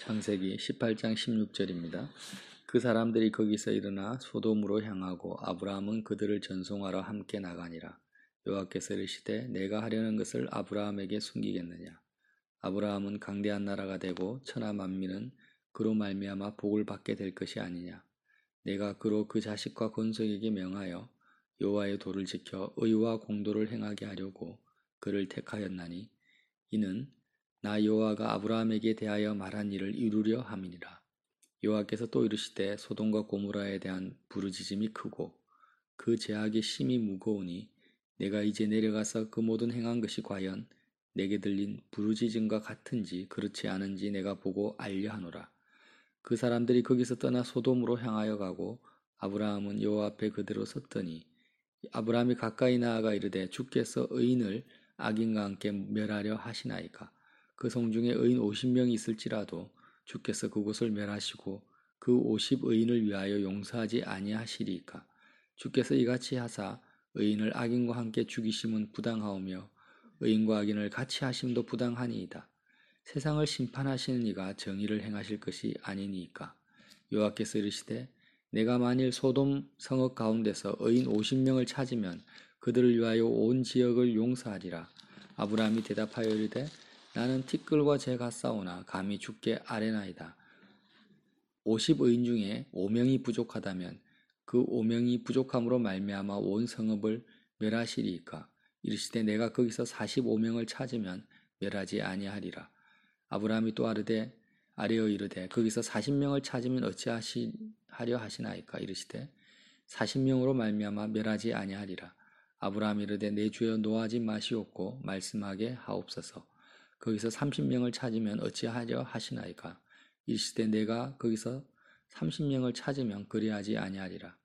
창세기 18장 16절입니다. 그 사람들이 거기서 일어나 소돔으로 향하고 아브라함은 그들을 전송하러 함께 나가니라. 여호와께서 이르시되 내가 하려는 것을 아브라함에게 숨기겠느냐. 아브라함은 강대한 나라가 되고 천하 만민은 그로 말미암아 복을 받게 될 것이 아니냐. 내가 그로 그 자식과 건속에게 명하여 여호와의 도를 지켜 의와 공도를 행하게 하려고 그를 택하였나니 이는 나 여호와가 아브라함에게 대하여 말한 일을 이루려 함이니라. 여호와께서 또 이르시되 소돔과 고모라에 대한 부르짖음이 크고 그 죄악이 심히 무거우니 내가 이제 내려가서 그 모든 행한 것이 과연 내게 들린 부르짖음과 같은지 그렇지 않은지 내가 보고 알려 하노라. 그 사람들이 거기서 떠나 소돔으로 향하여 가고 아브라함은 여호와 앞에 그대로 섰더니 아브라함이 가까이 나아가 이르되 주께서 의인을 악인과 함께 멸하려 하시나이까. 그 성중에 의인 50명이 있을지라도 주께서 그곳을 멸하시고 그 50의인을 위하여 용서하지 아니하시리이까. 주께서 이같이 하사 의인을 악인과 함께 죽이심은 부당하오며 의인과 악인을 같이 하심도 부당하니이다. 세상을 심판하시는 이가 정의를 행하실 것이 아니니이까. 여호와께서 이르시되 내가 만일 소돔 성읍 가운데서 의인 50명을 찾으면 그들을 위하여 온 지역을 용서하리라. 아브라함이 대답하여 이르되 나는 티끌과 재 같사오나 감히 주께 아뢰나이다. 50의인 중에 5명이 부족하다면 그 5명이 부족함으로 말미암아 온 성읍을 멸하시리이까. 이르시되 내가 거기서 45명을 찾으면 멸하지 아니하리라. 아브라함이 또 아뢰어 이르되 거기서 40명을 찾으면 어찌하려 하시나이까. 이르시되 40명으로 말미암아 멸하지 아니하리라. 아브라함이 이르되 내 주여 노하지 마시옵고 말씀하게 하옵소서. 거기서 30명을 찾으면 어찌하려 하시나이까. 이르시되 내가 거기서 30명을 찾으면 그리하지 아니하리라.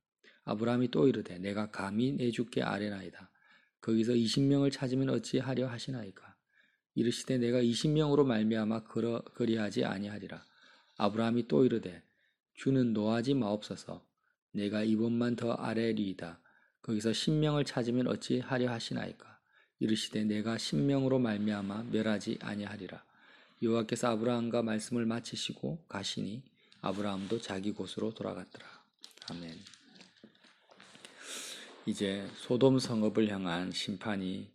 아브라함이 또 이르되 내가 감히 내 주께 아뢰나이다. 거기서 20명을 찾으면 어찌하려 하시나이까. 이르시되 내가 20명으로 말미암아 그리하지 아니하리라. 아브라함이 또 이르되 주는 노하지 마옵소서. 내가 이번만 더 아뢰리이다. 거기서 10명을 찾으면 어찌하려 하시나이까. 이르시되 내가 10명으로 말미암아 멸하지 아니하리라. 여호와께서 아브라함과 말씀을 마치시고 가시니 아브라함도 자기 곳으로 돌아갔더라. 아멘. 이제 소돔 성읍을 향한 심판이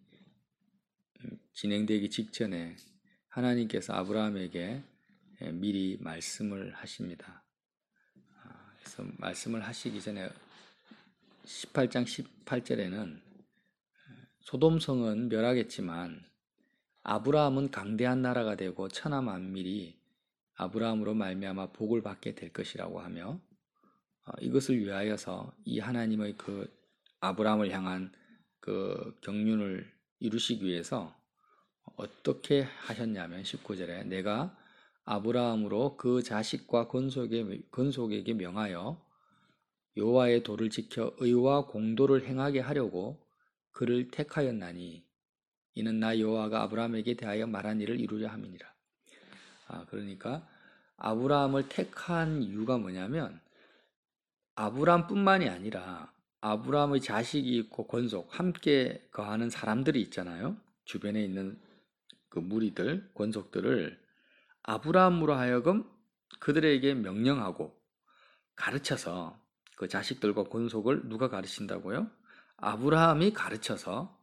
진행되기 직전에 하나님께서 아브라함에게 미리 말씀을 하십니다. 그래서 말씀을 하시기 전에 18장 18절에는 소돔 성은 멸하겠지만 아브라함은 강대한 나라가 되고 천하 만민이 아브라함으로 말미암아 복을 받게 될 것이라고 하며 이것을 위하여서 이 하나님의 그 아브라함을 향한 그 경륜을 이루시기 위해서 어떻게 하셨냐면 19절에 내가 아브라함으로 그 자식과 건속에게 명하여 여호와의 도를 지켜 의와 공도를 행하게 하려고 그를 택하였나니 이는 나 여호와가 아브라함에게 대하여 말한 일을 이루려 함이니라. 그러니까 아브라함을 택한 이유가 뭐냐면 아브라함뿐만이 아니라 아브라함의 자식이 있고 건속 함께 거하는 사람들이 있잖아요. 주변에 있는 그 무리들, 권속들을 아브라함으로 하여금 그들에게 명령하고 가르쳐서 그 자식들과 권속을 누가 가르친다고요? 아브라함이 가르쳐서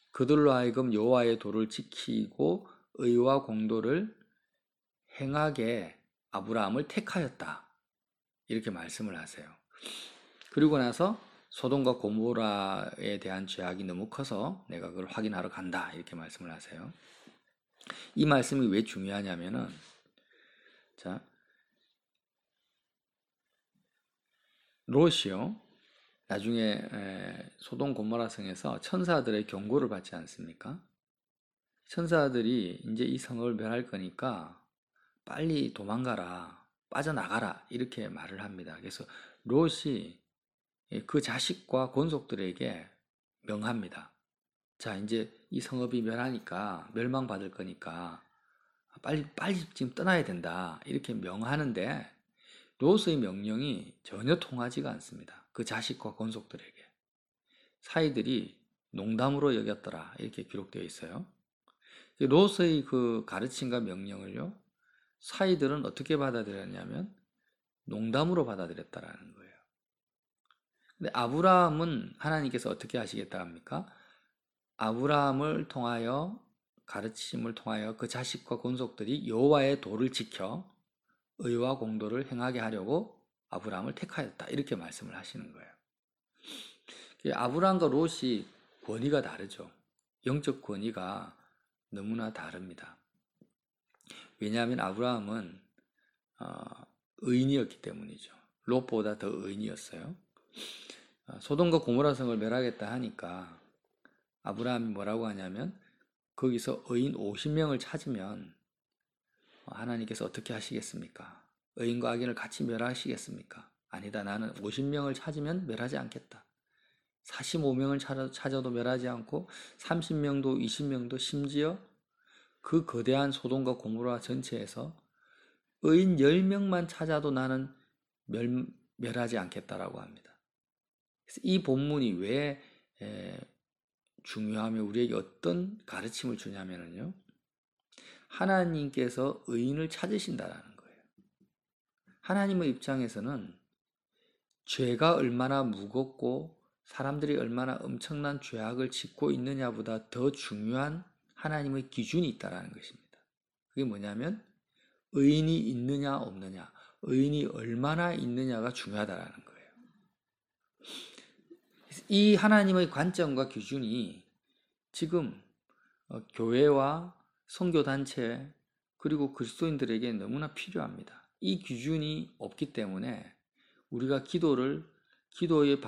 그들로 하여금 여호와의 도를 지키고 의와 공도를 행하게 아브라함을 택하였다. 이렇게 말씀을 하세요. 그리고 나서 소돔과 고모라에 대한 죄악이 너무 커서 내가 그걸 확인하러 간다. 이렇게 말씀을 하세요. 이 말씀이 왜 중요하냐면은 자, 롯이요. 나중에 소돔 고모라 성에서 천사들의 경고를 받지 않습니까? 천사들이 이제 이 성을 멸할 거니까 빨리 도망가라, 빠져나가라 이렇게 말을 합니다. 그래서 롯이 그 자식과 권속들에게 명합니다. 자, 이제 이 성읍이 멸하니까 멸망받을 거니까 빨리 지금 떠나야 된다 이렇게 명하는데 롯의 명령이 전혀 통하지가 않습니다. 그 자식과 권속들에게 사이들이 농담으로 여겼더라 이렇게 기록되어 있어요. 롯의 그 가르침과 명령을요 사이들은 어떻게 받아들였냐면 농담으로 받아들였다라는 거예요. 근데 아브라함은 하나님께서 어떻게 하시겠다 합니까? 아브라함을 통하여 가르침을 통하여 그 자식과 권속들이 여호와의 도를 지켜 의와 공도를 행하게 하려고 아브라함을 택하였다. 이렇게 말씀을 하시는 거예요. 아브라함과 롯이 권위가 다르죠. 영적 권위가 너무나 다릅니다. 왜냐하면 아브라함은 의인이었기 때문이죠. 롯보다 더 의인이었어요. 소돔과 고모라 성을 멸하겠다 하니까 아브라함이 뭐라고 하냐면 거기서 의인 50명을 찾으면 하나님께서 어떻게 하시겠습니까? 의인과 악인을 같이 멸하시겠습니까? 아니다. 나는 50명을 찾으면 멸하지 않겠다. 45명을 찾아도 멸하지 않고 30명도 20명도 심지어 그 거대한 소돔과 고모라 전체에서 의인 10명만 찾아도 나는 멸하지 않겠다라고 합니다. 그래서 이 본문이 왜 중요하며 우리에게 어떤 가르침을 주냐면요. 하나님께서 의인을 찾으신다라는 거예요. 하나님의 입장에서는 죄가 얼마나 무겁고 사람들이 얼마나 엄청난 죄악을 짓고 있느냐보다 더 중요한 하나님의 기준이 있다라는 것입니다. 그게 뭐냐면 의인이 있느냐 없느냐, 의인이 얼마나 있느냐가 중요하다라는 거예요. 이 하나님의 관점과 기준이 지금 교회와 선교단체 그리고 그리스도인들에게 너무나 필요합니다. 이 기준이 없기 때문에 우리가 기도의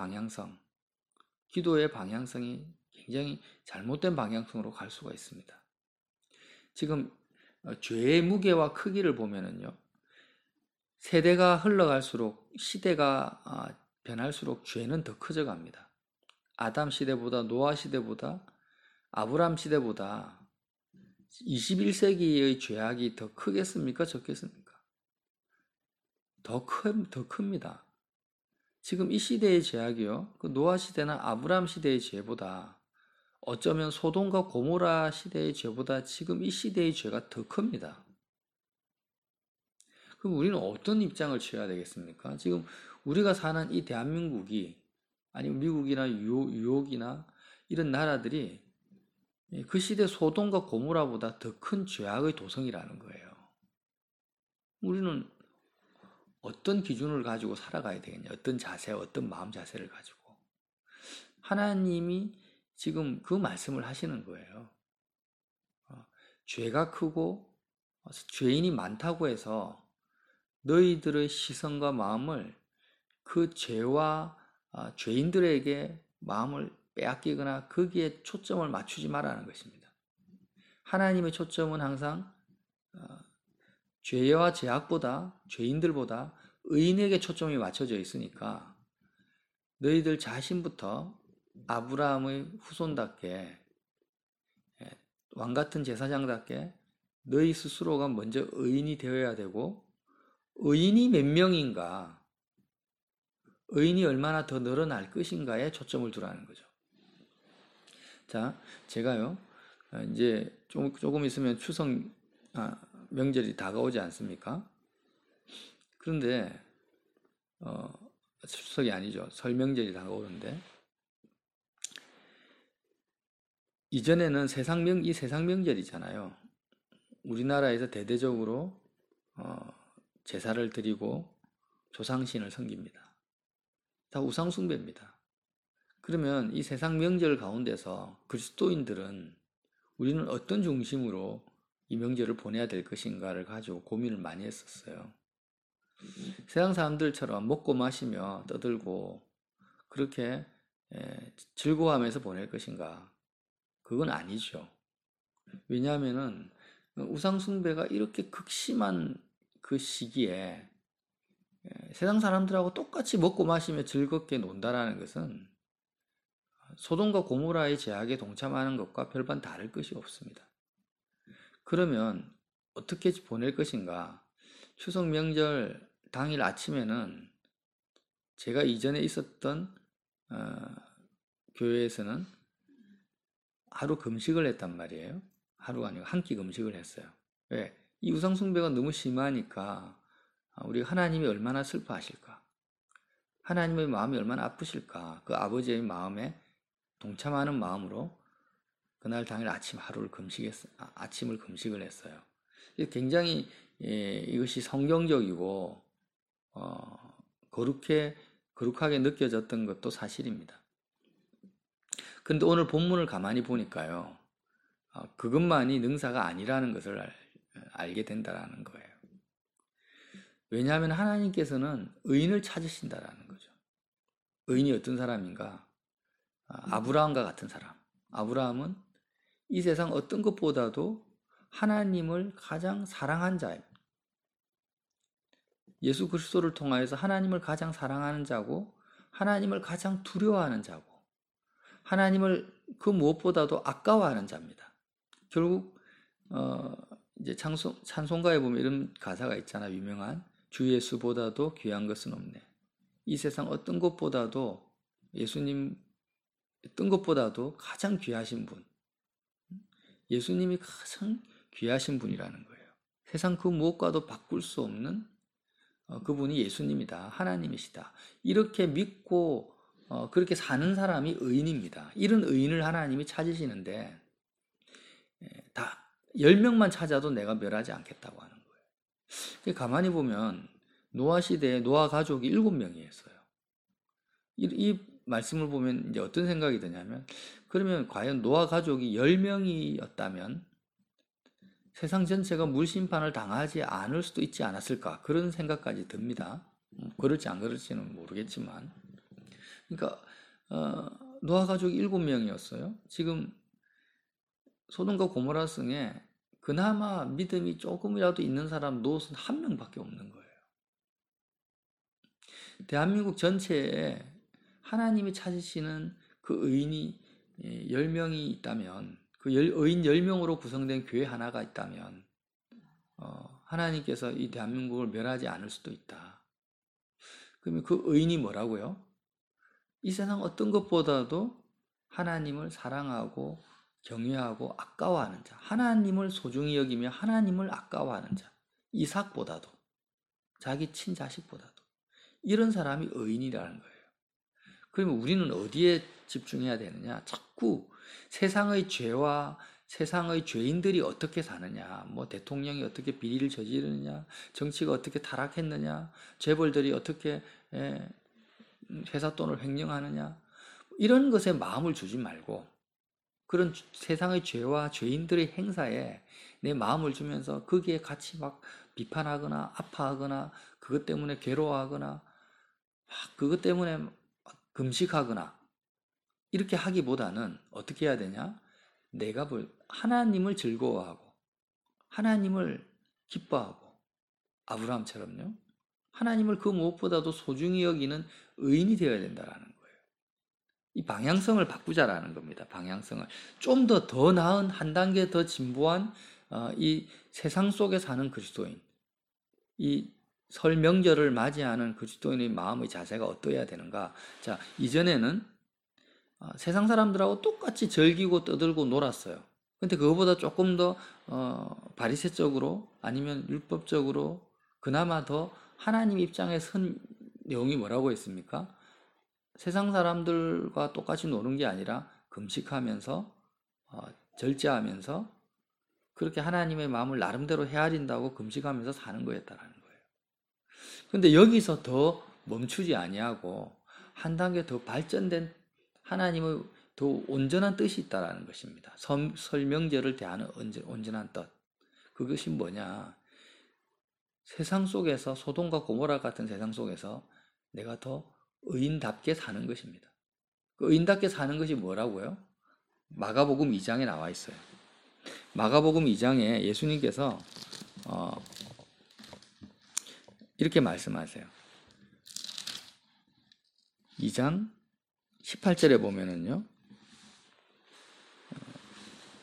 방향성이 굉장히 잘못된 방향성으로 갈 수가 있습니다. 지금 죄의 무게와 크기를 보면은요, 세대가 흘러갈수록 시대가 변할수록 죄는 더 커져갑니다. 아담 시대보다 노아 시대보다 아브람 시대보다 21세기의 죄악이 더 크겠습니까? 적겠습니까? 더 큽니다. 지금 이 시대의 죄악이요, 그 노아 시대나 아브람 시대의 죄보다 어쩌면 소돔과 고모라 시대의 죄보다 지금 이 시대의 죄가 더 큽니다. 그럼 우리는 어떤 입장을 취해야 되겠습니까? 지금 우리가 사는 이 대한민국이 아니면 미국이나 유혹이나 이런 나라들이 그 시대 소돔과 고모라보다 더 큰 죄악의 도성이라는 거예요. 우리는 어떤 기준을 가지고 살아가야 되겠냐? 어떤 자세, 어떤 마음 자세를 가지고. 하나님이 지금 그 말씀을 하시는 거예요. 죄가 크고 죄인이 많다고 해서 너희들의 시선과 마음을 그 죄와 죄인들에게 마음을 빼앗기거나 거기에 초점을 맞추지 말라는 것입니다. 하나님의 초점은 항상 죄와 죄악보다 죄인들보다 의인에게 초점이 맞춰져 있으니까 너희들 자신부터 아브라함의 후손답게 왕같은 제사장답게 너희 스스로가 먼저 의인이 되어야 되고 의인이 몇 명인가 의인이 얼마나 더 늘어날 것인가에 초점을 두라는 거죠. 자, 제가요 이제 조금 있으면 추석 명절이 다가오지 않습니까? 그런데 추석이 아니죠. 설 명절이 다가오는데 이전에는 이 세상 명절이잖아요. 우리나라에서 대대적으로 제사를 드리고 조상신을 섬깁니다. 다 우상숭배입니다. 그러면 이 세상 명절 가운데서 그리스도인들은 우리는 어떤 중심으로 이 명절을 보내야 될 것인가를 가지고 고민을 많이 했었어요. 세상 사람들처럼 먹고 마시며 떠들고 그렇게 즐거워하면서 보낼 것인가? 그건 아니죠. 왜냐하면은 우상숭배가 이렇게 극심한 그 시기에 세상 사람들하고 똑같이 먹고 마시며 즐겁게 논다라는 것은 소돔과 고모라의 죄악에 동참하는 것과 별반 다를 것이 없습니다. 그러면 어떻게 보낼 것인가? 추석 명절 당일 아침에는 제가 이전에 있었던 교회에서는 하루 금식을 했단 말이에요. 하루가 아니고 한 끼 금식을 했어요. 왜? 이 우상 숭배가 너무 심하니까 우리 하나님이 얼마나 슬퍼하실까? 하나님의 마음이 얼마나 아프실까? 그 아버지의 마음에 동참하는 마음으로 그날 당일 아침을 금식을 했어요. 굉장히 이것이 성경적이고 거룩하게 느껴졌던 것도 사실입니다. 그런데 오늘 본문을 가만히 보니까요, 그것만이 능사가 아니라는 것을 알게 된다라는 거예요. 왜냐하면 하나님께서는 의인을 찾으신다라는 거죠. 의인이 어떤 사람인가? 아브라함과 같은 사람. 아브라함은 이 세상 어떤 것보다도 하나님을 가장 사랑한 자예요. 예수 그리스도를 통하여서 하나님을 가장 사랑하는 자고, 하나님을 가장 두려워하는 자고, 하나님을 그 무엇보다도 아까워하는 자입니다. 결국 이제 찬송가에 보면 이런 가사가 있잖아요. 유명한 주 예수보다도 귀한 것은 없네. 이 세상 어떤 것보다도 예수님 어떤 것보다도 가장 귀하신 분, 예수님이 가장 귀하신 분이라는 거예요. 세상 그 무엇과도 바꿀 수 없는 그분이 예수님이다, 하나님이시다. 이렇게 믿고 그렇게 사는 사람이 의인입니다. 이런 의인을 하나님이 찾으시는데 다 10명만 찾아도 내가 멸하지 않겠다고 하는 거예요. 가만히 보면 노아 시대에 노아 가족이 7명이었어요. 이 말씀을 보면 이제 어떤 생각이 드냐면, 그러면 과연 노아 가족이 10명이었다면 세상 전체가 물심판을 당하지 않을 수도 있지 않았을까, 그런 생각까지 듭니다. 그럴지 안 그럴지는 모르겠지만, 그러니까 노아 가족이 7명이었어요. 지금 소돔과 고모라 성에 그나마 믿음이 조금이라도 있는 사람 롯은 1명밖에 없는 거예요. 대한민국 전체에 하나님이 찾으시는 그 의인이 10명이 있다면, 그 의인 10명으로 구성된 교회 하나가 있다면 하나님께서 이 대한민국을 멸하지 않을 수도 있다. 그러면 그 의인이 뭐라고요? 이 세상 어떤 것보다도 하나님을 사랑하고 경외하고 아까워하는 자, 하나님을 소중히 여기며 하나님을 아까워하는 자, 이삭보다도, 자기 친자식보다도, 이런 사람이 의인이라는 거예요. 그러면 우리는 어디에 집중해야 되느냐? 자꾸 세상의 죄와 세상의 죄인들이 어떻게 사느냐, 뭐 대통령이 어떻게 비리를 저지르느냐, 정치가 어떻게 타락했느냐, 재벌들이 어떻게 회사 돈을 횡령하느냐, 이런 것에 마음을 주지 말고 그런 세상의 죄와 죄인들의 행사에 내 마음을 주면서 거기에 같이 막 비판하거나 아파하거나 그것 때문에 괴로워하거나 그것 때문에 금식하거나 이렇게 하기보다는 어떻게 해야 되냐? 내가 하나님을 즐거워하고 하나님을 기뻐하고 아브라함처럼요, 하나님을 그 무엇보다도 소중히 여기는 의인이 되어야 된다는 거예요. 이 방향성을 바꾸자라는 겁니다. 방향성을 좀 더 나은, 한 단계 더 진보한 이 세상 속에 사는 그리스도인, 이 설 명절을 맞이하는 그리스도인의 마음의 자세가 어떠해야 되는가? 자, 이전에는 세상 사람들하고 똑같이 즐기고 떠들고 놀았어요. 근데 그거보다 조금 더 바리새적으로 아니면 율법적으로 그나마 더 하나님 입장에 선 내용이 뭐라고 했습니까? 세상 사람들과 똑같이 노는 게 아니라 금식하면서 절제하면서 그렇게 하나님의 마음을 나름대로 헤아린다고 금식하면서 사는 거였다라는 거예요. 그런데 여기서 더 멈추지 아니하고 한 단계 더 발전된 하나님의 더 온전한 뜻이 있다라는 것입니다. 설명절을 대하는 온전한 뜻. 그것이 뭐냐? 세상 속에서, 소돔과 고모라 같은 세상 속에서 내가 더 의인답게 사는 것입니다. 그 의인답게 사는 것이 뭐라고요? 마가복음 2장에 나와 있어요. 마가복음 2장에 예수님께서 이렇게 말씀하세요. 2장 18절에 보면은요,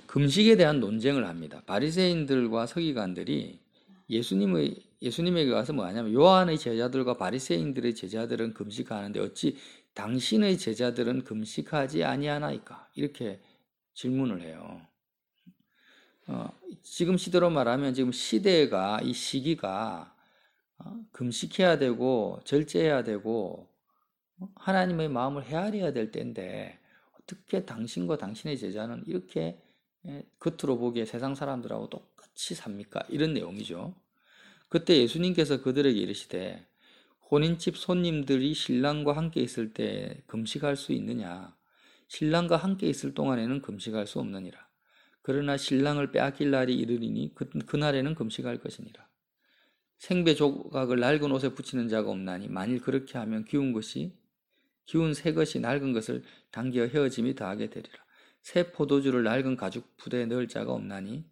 금식에 대한 논쟁을 합니다. 바리새인들과 서기관들이 예수님에게 가서 뭐하냐면, 요한의 제자들과 바리새인들의 제자들은 금식하는데 어찌 당신의 제자들은 금식하지 아니하나이까? 이렇게 질문을 해요. 지금 시대로 말하면 지금 시대가 이 시기가 금식해야 되고 절제해야 되고 하나님의 마음을 헤아려야 될 때인데 어떻게 당신과 당신의 제자는 이렇게 겉으로 보기에 세상 사람들하고 똑같이 삽니까? 이런 내용이죠. 그때 예수님께서 그들에게 이르시되 혼인집 손님들이 신랑과 함께 있을 때 금식할 수 있느냐? 신랑과 함께 있을 동안에는 금식할 수 없느니라. 그러나 신랑을 빼앗길 날이 이르리니 그날에는 금식할 것이니라. 생배 조각을 낡은 옷에 붙이는 자가 없나니 만일 그렇게 하면 기운 새 것이 낡은 것을 당겨 헤어짐이 더하게 되리라. 새 포도주를 낡은 가죽 부대에 넣을 자가 없나니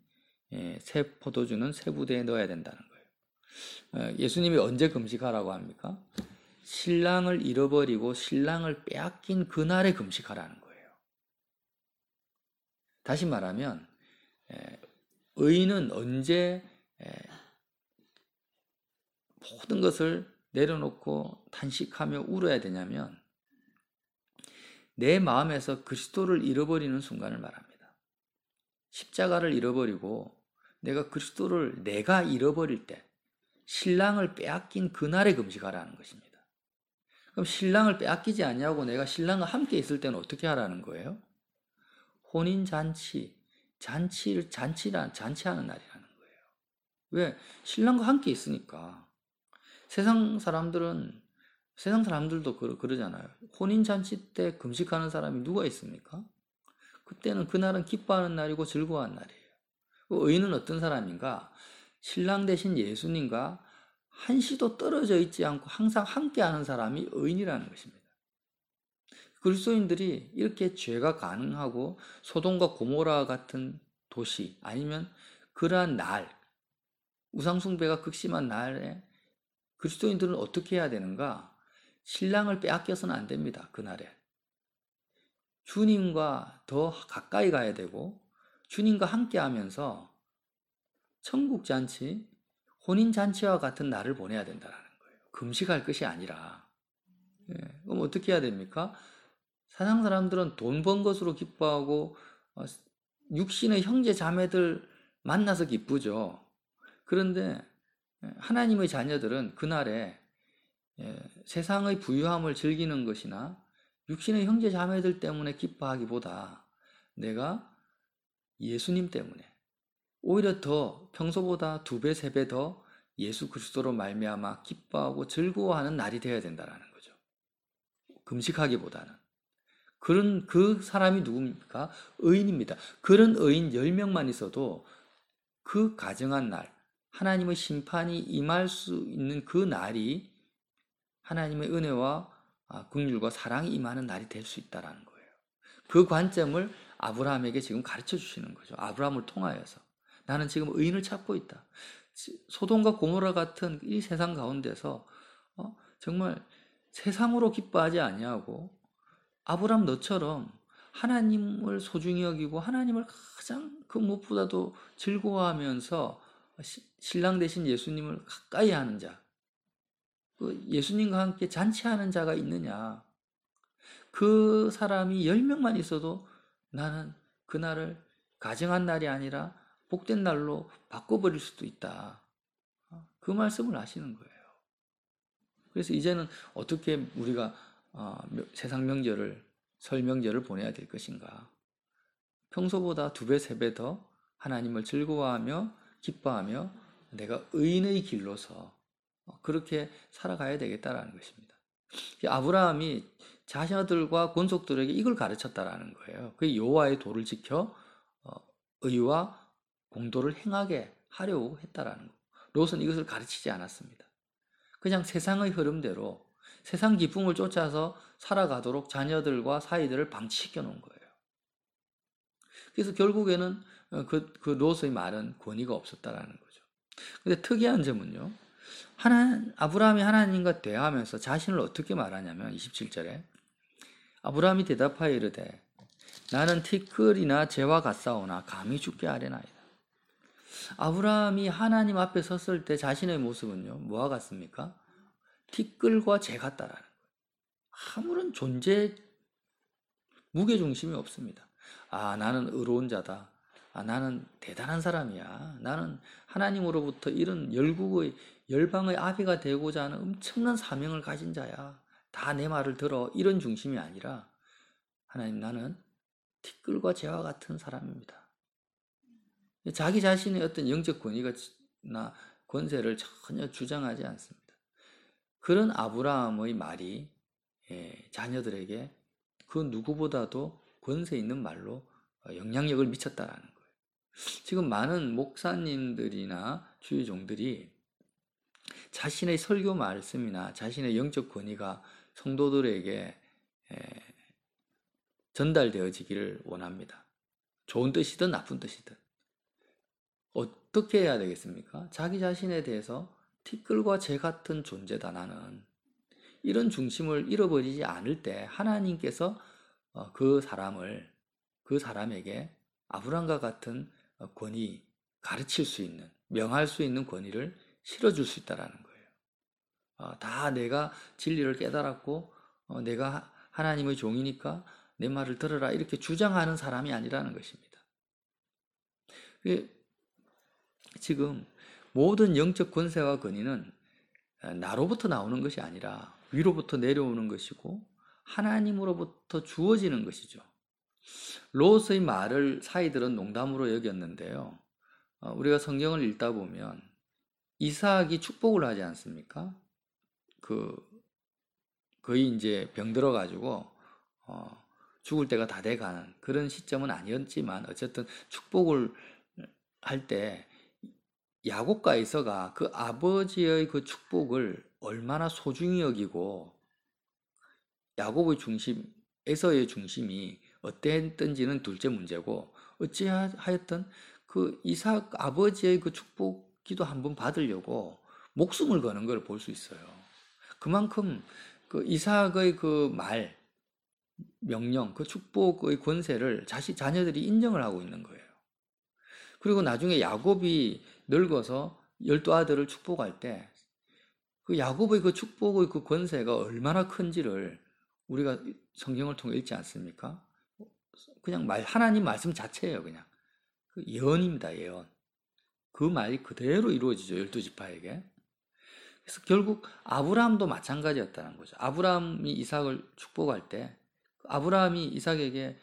새 포도주는 새 부대에 넣어야 된다는 거예요. 예수님이 언제 금식하라고 합니까? 신랑을 잃어버리고 신랑을 빼앗긴 그날에 금식하라는 거예요. 다시 말하면 의인은 언제 모든 것을 내려놓고 탄식하며 울어야 되냐면 내 마음에서 그리스도를 잃어버리는 순간을 말합니다. 십자가를 잃어버리고 내가 잃어버릴 때 신랑을 빼앗긴 그날에 금식하라는 것입니다. 그럼 신랑을 빼앗기지 않냐고 내가 신랑과 함께 있을 때는 어떻게 하라는 거예요? 혼인잔치, 잔치하는 날이라는 거예요. 왜? 신랑과 함께 있으니까. 세상 사람들도 그러잖아요. 혼인잔치 때 금식하는 사람이 누가 있습니까? 그날은 기뻐하는 날이고 즐거워하는 날이에요. 의인은 어떤 사람인가? 신랑 대신 예수님과 한시도 떨어져 있지 않고 항상 함께하는 사람이 의인이라는 것입니다. 그리스도인들이 이렇게 죄가 가능하고 소돔과 고모라 같은 도시 아니면 그러한 날, 우상숭배가 극심한 날에 그리스도인들은 어떻게 해야 되는가? 신랑을 빼앗겨서는 안 됩니다. 그날에. 주님과 더 가까이 가야 되고 주님과 함께 하면서 천국잔치, 혼인잔치와 같은 날을 보내야 된다는 거예요. 금식할 것이 아니라. 그럼 어떻게 해야 됩니까? 세상 사람들은 돈 번 것으로 기뻐하고 육신의 형제 자매들 만나서 기쁘죠. 그런데 하나님의 자녀들은 그날에 세상의 부유함을 즐기는 것이나 육신의 형제 자매들 때문에 기뻐하기보다 내가 예수님 때문에 오히려 더 평소보다 2배, 3배 더 예수 그리스도로 말미암아 기뻐하고 즐거워하는 날이 되어야 된다는 거죠. 금식하기보다는. 그런 그 사람이 누굽니까? 의인입니다. 그런 의인 10명만 있어도 그 가정한 날, 하나님의 심판이 임할 수 있는 그 날이 하나님의 은혜와 긍휼과 사랑이 임하는 날이 될 수 있다는 거예요. 그 관점을 아브라함에게 지금 가르쳐 주시는 거죠. 아브라함을 통하여서. 나는 지금 의인을 찾고 있다. 소돔과 고모라 같은 이 세상 가운데서 정말 세상으로 기뻐하지 아니하고 아브라함 너처럼 하나님을 소중히 여기고 하나님을 가장 그 무엇보다도 즐거워하면서 신랑 대신 예수님을 가까이 하는 자, 예수님과 함께 잔치하는 자가 있느냐? 그 사람이 10명만 있어도 나는 그날을 가정한 날이 아니라 복된 날로 바꿔버릴 수도 있다. 그 말씀을 하시는 거예요. 그래서 이제는 어떻게 우리가 세상 명절을, 설 명절을 보내야 될 것인가? 평소보다 2배, 3배 더 하나님을 즐거워하며 기뻐하며 내가 의인의 길로서 그렇게 살아가야 되겠다라는 것입니다. 아브라함이 자녀들과 권속들에게 이걸 가르쳤다라는 거예요. 그 여호와의 도를 지켜 의와 공도를 행하게 하려고 했다라는 거. 롯은 이것을 가르치지 않았습니다. 그냥 세상의 흐름대로 세상 기쁨을 쫓아서 살아가도록 자녀들과 사이들을 방치시켜 놓은 거예요. 그래서 결국에는 그 롯의 말은 권위가 없었다라는 거죠. 근데 특이한 점은요. 아브라함이 하나님과 대화하면서 자신을 어떻게 말하냐면 27절에 아브라함이 대답하여 이르되 나는 티끌이나 재와 같사오나 감히 죽게 하려나이다. 아브라함이 하나님 앞에 섰을 때 자신의 모습은요. 뭐와 같습니까? 티끌과 재 같다라는 거예요. 아무런 존재 무게중심이 없습니다. 나는 의로운 자다. 나는 대단한 사람이야. 나는 하나님으로부터 이런 열방의 아비가 되고자 하는 엄청난 사명을 가진 자야. 다 내 말을 들어. 이런 중심이 아니라 하나님, 나는 티끌과 재와 같은 사람입니다. 자기 자신의 어떤 영적 권위나 권세를 전혀 주장하지 않습니다. 그런 아브라함의 말이 자녀들에게 그 누구보다도 권세 있는 말로 영향력을 미쳤다라는 거예요. 지금 많은 목사님들이나 주의종들이 자신의 설교 말씀이나 자신의 영적 권위가 성도들에게 전달되어지기를 원합니다. 좋은 뜻이든 나쁜 뜻이든. 어떻게 해야 되겠습니까? 자기 자신에 대해서 티끌과 재 같은 존재다 나는. 이런 중심을 잃어버리지 않을 때 하나님께서 그 사람에게 아브람과 같은 권위, 가르칠 수 있는, 명할 수 있는 권위를 실어줄 수 있다라는 거예요. 다 내가 진리를 깨달았고 내가 하나님의 종이니까 내 말을 들어라 이렇게 주장하는 사람이 아니라는 것입니다. 지금 모든 영적 권세와 권위는 나로부터 나오는 것이 아니라 위로부터 내려오는 것이고 하나님으로부터 주어지는 것이죠. 롯의 말을 사이들은 농담으로 여겼는데요. 우리가 성경을 읽다 보면 이삭이 축복을 하지 않습니까? 거의 이제 병들어가지고 죽을 때가 다 돼가는 그런 시점은 아니었지만 어쨌든 축복을 할 때 야곱과 에서가 그 아버지의 그 축복을 얼마나 소중히 여기고 야곱의 중심, 에서의 중심이 어땠던지는 둘째 문제고 어찌하였든 그 이삭 아버지의 그 축복 기도 한번 받으려고 목숨을 거는 걸 볼 수 있어요. 그만큼 그 이삭의 그 말, 명령, 그 축복의 권세를 자녀들이 인정을 하고 있는 거예요. 그리고 나중에 야곱이 늙어서 12아들을 축복할 때 그 야곱의 그 축복의 그 권세가 얼마나 큰지를 우리가 성경을 통해 읽지 않습니까? 그냥 하나님 말씀 자체예요, 그냥. 그 예언입니다, 예언. 그 말이 그대로 이루어지죠, 12지파에게. 그래서 결국 아브라함도 마찬가지였다는 거죠. 아브라함이 이삭을 축복할 때 아브라함이 이삭에게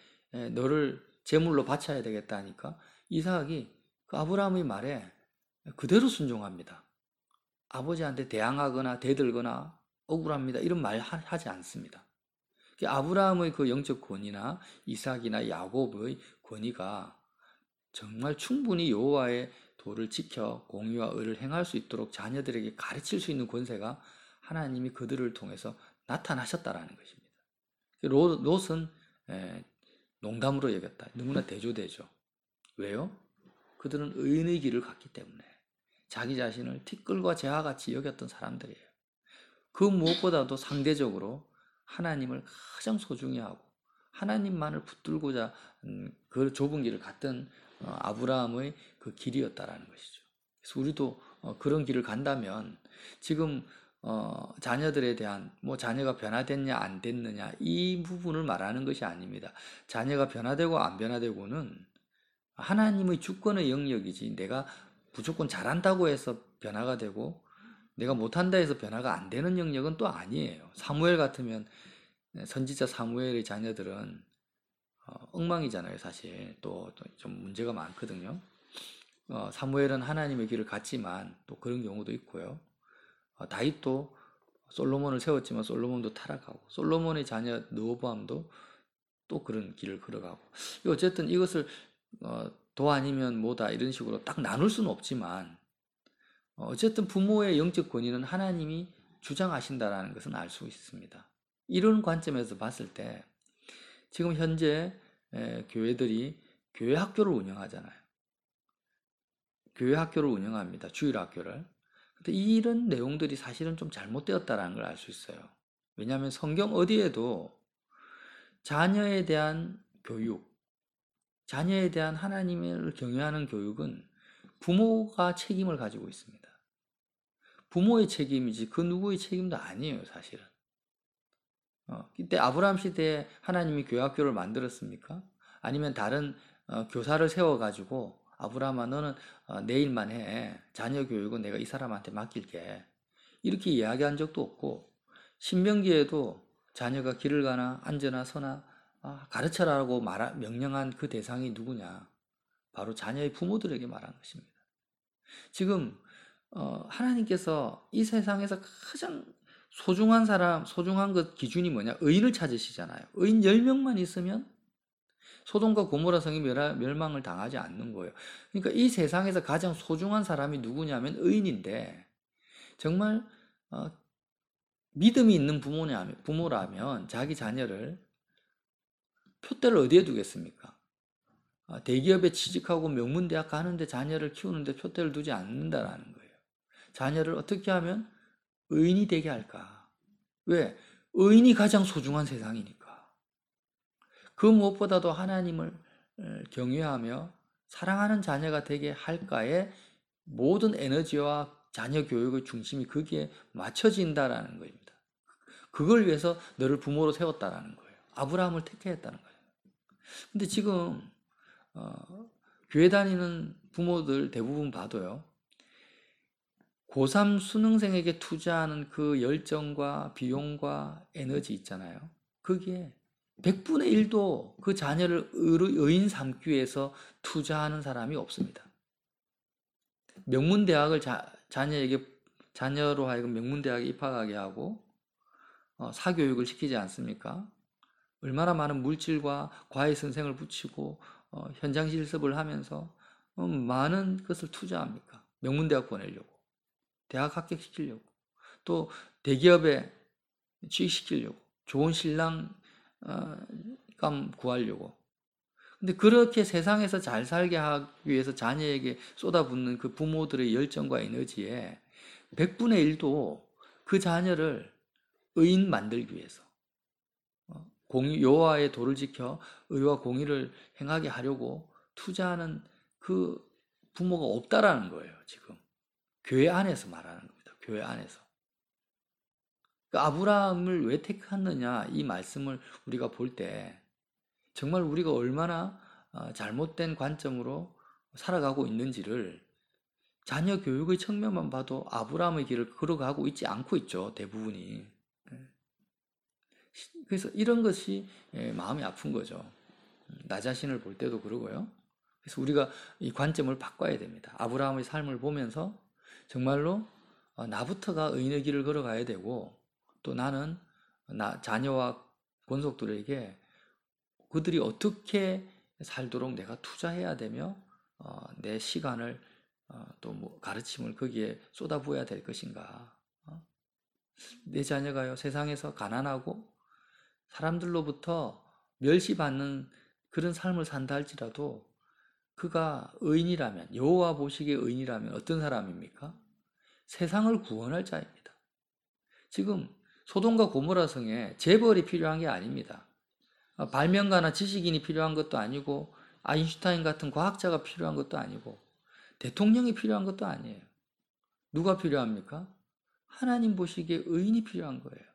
너를 제물로 바쳐야 되겠다 하니까 이삭이 그 아브라함의 말에 그대로 순종합니다. 아버지한테 대항하거나 대들거나 억울합니다. 이런 말 하지 않습니다. 아브라함의 그 영적 권위나 이삭이나 야곱의 권위가 정말 충분히 여호와의 도를 지켜 공의와 의를 행할 수 있도록 자녀들에게 가르칠 수 있는 권세가 하나님이 그들을 통해서 나타나셨다라는 것입니다. 롯은 농담으로 여겼다. 너무나 대조되죠. 왜요? 그들은 의인의 길을 갔기 때문에 자기 자신을 티끌과 재와 같이 여겼던 사람들이에요. 그 무엇보다도 상대적으로 하나님을 가장 소중히 하고 하나님만을 붙들고자 그 좁은 길을 갔던 아브라함의 그 길이었다라는 것이죠. 그래서 우리도 그런 길을 간다면 지금 자녀들에 대한 자녀가 변화됐냐 안 됐느냐 이 부분을 말하는 것이 아닙니다. 자녀가 변화되고 안 변화되고는 하나님의 주권의 영역이지 내가 무조건 잘한다고 해서 변화가 되고 내가 못한다 해서 변화가 안 되는 영역은 또 아니에요. 사무엘 같으면 선지자 사무엘의 자녀들은 엉망이잖아요, 사실. 또 좀 문제가 많거든요. 사무엘은 하나님의 길을 갔지만 또 그런 경우도 있고요. 다윗도 솔로몬을 세웠지만 솔로몬도 타락하고 솔로몬의 자녀 르호보암도 또 그런 길을 걸어가고 어쨌든 이것을 도 아니면 뭐다 이런 식으로 딱 나눌 수는 없지만 어쨌든 부모의 영적 권위는 하나님이 주장하신다라는 것은 알 수 있습니다. 이런 관점에서 봤을 때 지금 현재 교회들이 교회 학교를 운영하잖아요. 교회 학교를 운영합니다. 주일 학교를. 근데 이런 내용들이 사실은 좀 잘못되었다는 걸 알 수 있어요. 왜냐하면 성경 어디에도 자녀에 대한 교육, 자녀에 대한 하나님을 경외하는 교육은 부모가 책임을 가지고 있습니다. 부모의 책임이지 그 누구의 책임도 아니에요, 사실은. 이때 아브라함 시대에 하나님이 교회 학교를 만들었습니까? 아니면 다른 교사를 세워가지고 아브라함아 너는 내 일만 해. 자녀 교육은 내가 이 사람한테 맡길게. 이렇게 이야기한 적도 없고 신명기에도 자녀가 길을 가나 앉으나 서나 가르쳐라고 명령한 그 대상이 누구냐? 바로 자녀의 부모들에게 말한 것입니다. 지금 하나님께서 이 세상에서 가장 소중한 사람, 소중한 것 기준이 뭐냐? 의인을 찾으시잖아요. 의인 10명만 있으면 소돔과 고모라 성이 멸망을 당하지 않는 거예요. 그러니까 이 세상에서 가장 소중한 사람이 누구냐면 의인인데 정말 믿음이 있는 부모라면 자기 자녀를 표대를 어디에 두겠습니까? 대기업에 취직하고 명문대학 가는데 자녀를 키우는데 표대를 두지 않는다라는 거예요. 자녀를 어떻게 하면 의인이 되게 할까? 왜? 의인이 가장 소중한 세상이니까. 그 무엇보다도 하나님을 경외하며 사랑하는 자녀가 되게 할까에 모든 에너지와 자녀 교육의 중심이 거기에 맞춰진다라는 겁니다. 그걸 위해서 너를 부모로 세웠다라는 거예요. 아브라함을 택했다는 거예요. 근데 지금 교회 다니는 부모들 대부분 봐도요. 고3 수능생에게 투자하는 그 열정과 비용과 에너지 있잖아요. 그게 100분의 1도 그 자녀를 의인 삼기 위해서 투자하는 사람이 없습니다. 명문대학을 자녀로 하여금 명문대학에 입학하게 하고 사교육을 시키지 않습니까? 얼마나 많은 물질과 과외 선생을 붙이고 현장 실습을 하면서 많은 것을 투자합니까? 명문대학 보내려고, 대학 합격시키려고, 또 대기업에 취직시키려고, 좋은 신랑감 구하려고. 근데 그렇게 세상에서 잘 살게 하기 위해서 자녀에게 쏟아붓는 그 부모들의 열정과 에너지에 100분의 1도 그 자녀를 의인 만들기 위해서 여호와의 도를 지켜 의와 공의를 행하게 하려고 투자하는 그 부모가 없다라는 거예요. 지금 교회 안에서 말하는 겁니다. 교회 안에서. 아브라함을 왜 택했느냐 이 말씀을 우리가 볼 때 정말 우리가 얼마나 잘못된 관점으로 살아가고 있는지를 자녀 교육의 측면만 봐도 아브라함의 길을 걸어가고 있지 않고 있죠. 대부분이. 그래서 이런 것이 마음이 아픈 거죠. 나 자신을 볼 때도 그러고요. 그래서 우리가 이 관점을 바꿔야 됩니다. 아브라함의 삶을 보면서 정말로 나부터가 의인의 길을 걸어가야 되고 또 나는 자녀와 권속들에게 그들이 어떻게 살도록 내가 투자해야 되며 내 시간을 또 뭐 가르침을 거기에 쏟아부어야 될 것인가. 내 자녀가요 세상에서 가난하고 사람들로부터 멸시받는 그런 삶을 산다 할지라도 그가 의인이라면 여호와 보시기에 의인이라면 어떤 사람입니까? 세상을 구원할 자입니다. 지금 소돔과 고모라 성에 재벌이 필요한 게 아닙니다. 발명가나 지식인이 필요한 것도 아니고 아인슈타인 같은 과학자가 필요한 것도 아니고 대통령이 필요한 것도 아니에요. 누가 필요합니까? 하나님 보시기에 의인이 필요한 거예요.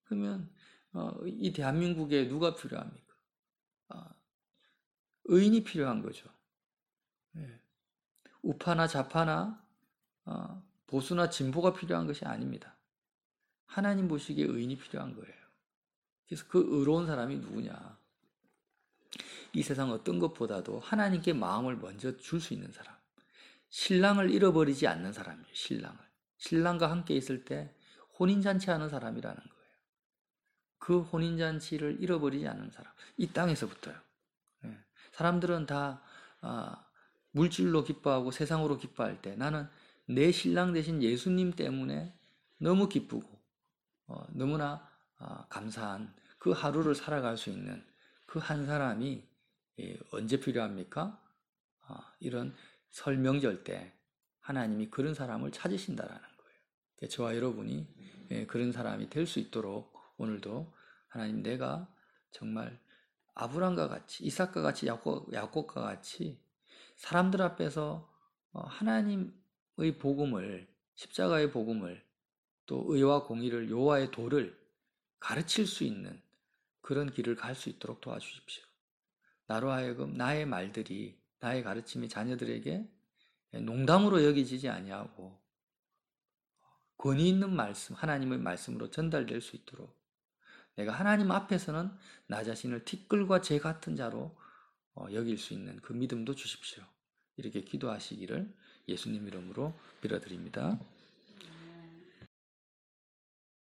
그러면 이 대한민국에 누가 필요합니까? 의인이 필요한 거죠. 우파나 좌파나 보수나 진보가 필요한 것이 아닙니다. 하나님 보시기에 의인이 필요한 거예요. 그래서 그 의로운 사람이 누구냐? 이 세상 어떤 것보다도 하나님께 마음을 먼저 줄 수 있는 사람. 신랑을 잃어버리지 않는 사람이에요. 신랑과 함께 있을 때 혼인잔치 하는 사람이라는 거예요. 그 혼인잔치를 잃어버리지 않는 사람. 이 땅에서부터요. 사람들은 다 물질로 기뻐하고 세상으로 기뻐할 때 나는 내 신랑 대신 예수님 때문에 너무 기쁘고 너무나 감사한 그 하루를 살아갈 수 있는 그 한 사람이 언제 필요합니까? 이런 설 명절 때 하나님이 그런 사람을 찾으신다라는 거예요. 저와 여러분이 그런 사람이 될 수 있도록 오늘도 하나님 내가 정말 아브람과 같이 이삭과 같이 야곱과 같이 사람들 앞에서 하나님의 복음을 십자가의 복음을 또 의와 공의를 여호와의 도를 가르칠 수 있는 그런 길을 갈 수 있도록 도와주십시오. 나로 하여금 나의 말들이, 나의 가르침이 자녀들에게 농담으로 여기지지 아니하고 권위 있는 말씀, 하나님의 말씀으로 전달될 수 있도록 내가 하나님 앞에서는 나 자신을 티끌과 재 같은 자로 여길 수 있는 그 믿음도 주십시오. 이렇게 기도하시기를 예수님 이름으로 빌어드립니다.